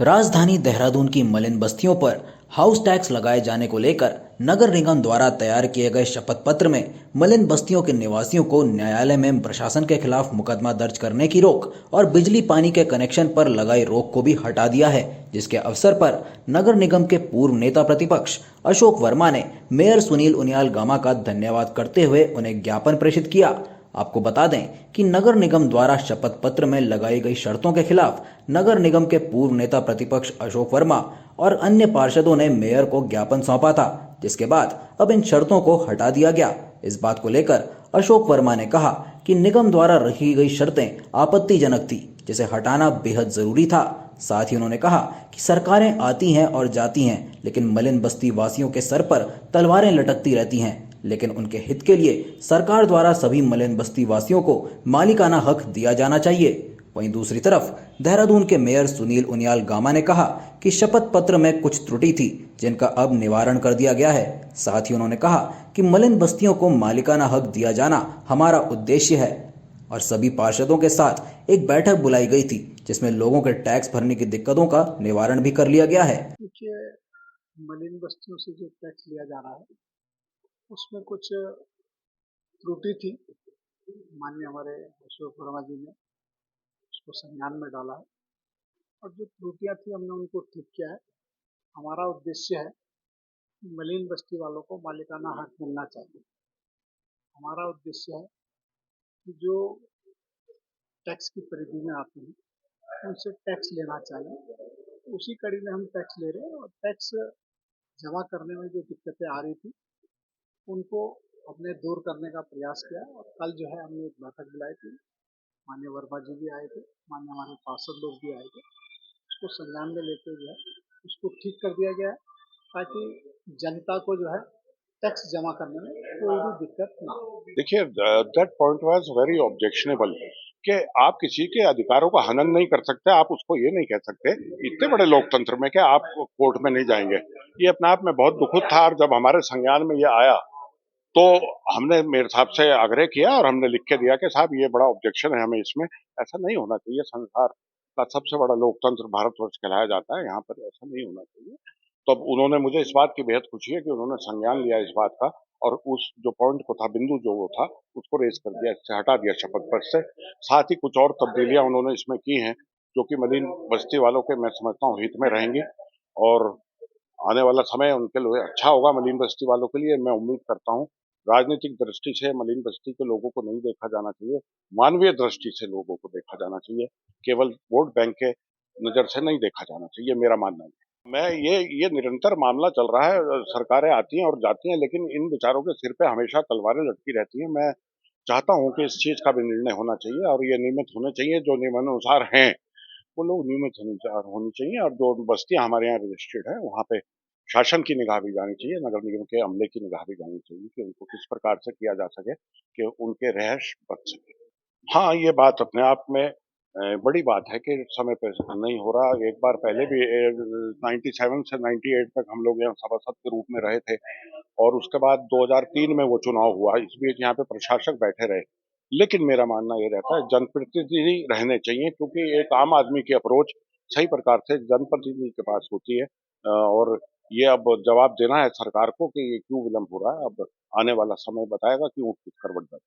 राजधानी देहरादून की मलिन बस्तियों पर हाउस टैक्स लगाए जाने को लेकर नगर निगम द्वारा तैयार किए गए शपथ पत्र में मलिन बस्तियों के निवासियों को न्यायालय में प्रशासन के खिलाफ मुकदमा दर्ज करने की रोक और बिजली पानी के कनेक्शन पर लगाई रोक को भी हटा दिया है, जिसके अवसर पर नगर निगम के पूर्व नेता प्रतिपक्ष अशोक वर्मा ने मेयर सुनील उनियाल गामा का धन्यवाद करते हुए उन्हें ज्ञापन प्रेषित किया। आपको बता दें कि नगर निगम द्वारा शपथ पत्र में लगाई गई शर्तों के खिलाफ नगर निगम के पूर्व नेता प्रतिपक्ष अशोक वर्मा और अन्य पार्षदों ने मेयर को ज्ञापन सौंपा था, जिसके बाद अब इन शर्तों को हटा दिया गया। इस बात को लेकर अशोक वर्मा ने कहा कि निगम द्वारा रखी गई शर्तें आपत्तिजनक थी, जिसे हटाना बेहद जरूरी था। साथ ही उन्होंने कहा कि सरकारें आती हैं और जाती हैं, लेकिन मलिन बस्ती वासियों के सर पर तलवारें लटकती रहती हैं, लेकिन उनके हित के लिए सरकार द्वारा सभी मलिन बस्ती वासियों को मालिकाना हक दिया जाना चाहिए। वहीं दूसरी तरफ देहरादून के मेयर सुनील उनियाल गामा ने कहा कि शपथ पत्र में कुछ त्रुटि थी, जिनका अब निवारण कर दिया गया है। साथ ही उन्होंने कहा कि मलिन बस्तियों को मालिकाना हक दिया जाना हमारा उद्देश्य है और सभी पार्षदों के साथ एक बैठक बुलाई गई थी, जिसमें लोगों के टैक्स भरने की दिक्कतों का निवारण भी कर लिया गया है। देखिए, मलिन बस्तियों से जो टैक्स लिया जा रहा है उसमें कुछ त्रुटि थी। माननीय हमारे अशोक वर्मा जी ने उसको संज्ञान में डाला है और जो त्रुटियां थी हमने उनको ठीक किया है। हमारा उद्देश्य है कि मलिन बस्ती वालों को मालिकाना हक मिलना चाहिए। हमारा उद्देश्य है कि जो टैक्स की परिधि में आते हैं उनसे टैक्स लेना चाहिए। उसी कड़ी में हम टैक्स ले रहे हैं और टैक्स जमा करने में जो दिक्कतें आ रही थी उनको हमने दूर करने का प्रयास किया और कल जो है हमने एक बैठक बुलाई थी। माननीय वर्मा जी भी आए थे, माननीय हमारे पार्षद लोग भी आए थे। उसको संज्ञान में लेते हुए उसको ठीक कर दिया गया है ताकि जनता को जो है टैक्स जमा करने में कोई भी दिक्कत ना हो। देखिए, that point was very objectionable कि आप किसी के अधिकारों का हनन नहीं कर सकते। आप उसको ये नहीं कह सकते इतने बड़े लोकतंत्र में कि आप कोर्ट में नहीं जाएंगे। ये अपने आप में बहुत दुखद था और जब हमारे संज्ञान में ये आया तो हमने मेयर साहब से आग्रह किया और हमने लिख के दिया कि साहब ये बड़ा ऑब्जेक्शन है, हमें इसमें ऐसा नहीं होना चाहिए। संसार का सबसे बड़ा लोकतंत्र भारतवर्ष कहलाया जाता है, यहाँ पर ऐसा नहीं होना चाहिए। तो अब उन्होंने मुझे इस बात की बेहद खुशी है कि उन्होंने संज्ञान लिया इस बात का और उस जो पॉइंट को था, बिंदु जो वो था, उसको रेज कर दिया, इससे हटा दिया शपथ पत्र से। साथ ही कुछ और तब्दीलियां उन्होंने इसमें की हैं जो कि मलिन बस्ती वालों के मैं समझता हूँ हित में रहेंगी और आने वाला समय उनके लिए अच्छा होगा। मलिन बस्ती वालों के लिए मैं उम्मीद करता हूँ राजनीतिक दृष्टि से मलिन बस्ती के लोगों को नहीं देखा जाना चाहिए, मानवीय दृष्टि से लोगों को देखा जाना चाहिए, केवल वोट बैंक के नजर से नहीं देखा जाना चाहिए, मेरा मानना है। मैं ये निरंतर मामला चल रहा है, सरकारें आती हैं और जाती हैं, लेकिन इन विचारों के सिर पे हमेशा तलवारें लटकी रहती हैं। मैं चाहता हूं कि इस चीज का भी निर्णय होना चाहिए और ये नियमित होने चाहिए। जो नियमानुसार हैं वो लोग नियमित होनी चाहिए और जो बस्तियां हमारे यहाँ रजिस्टर्ड है वहाँ पे शासन की निगाह भी जानी चाहिए, नगर निगम के अमले की निगाह भी जानी चाहिए कि उनको किस प्रकार से किया जा सके कि उनके रहश बच सके। हाँ, ये बात अपने आप में बड़ी बात है कि समय पे नहीं हो रहा। एक बार पहले भी 97 से 98 तक हम लोग यहाँ सभासद के रूप में रहे थे और उसके बाद 2003 में वो चुनाव हुआ। इस बीच यहाँ पे प्रशासक बैठे रहे, लेकिन मेरा मानना ये रहता है जनप्रतिनिधि रहने चाहिए, क्योंकि एक आम आदमी की अप्रोच सही प्रकार से जनप्रतिनिधि के पास होती है और ये अब जवाब देना है सरकार को कि ये क्यों विलम्ब हो रहा है। अब आने वाला समय बताएगा कि ऊँट किस करवट जाए।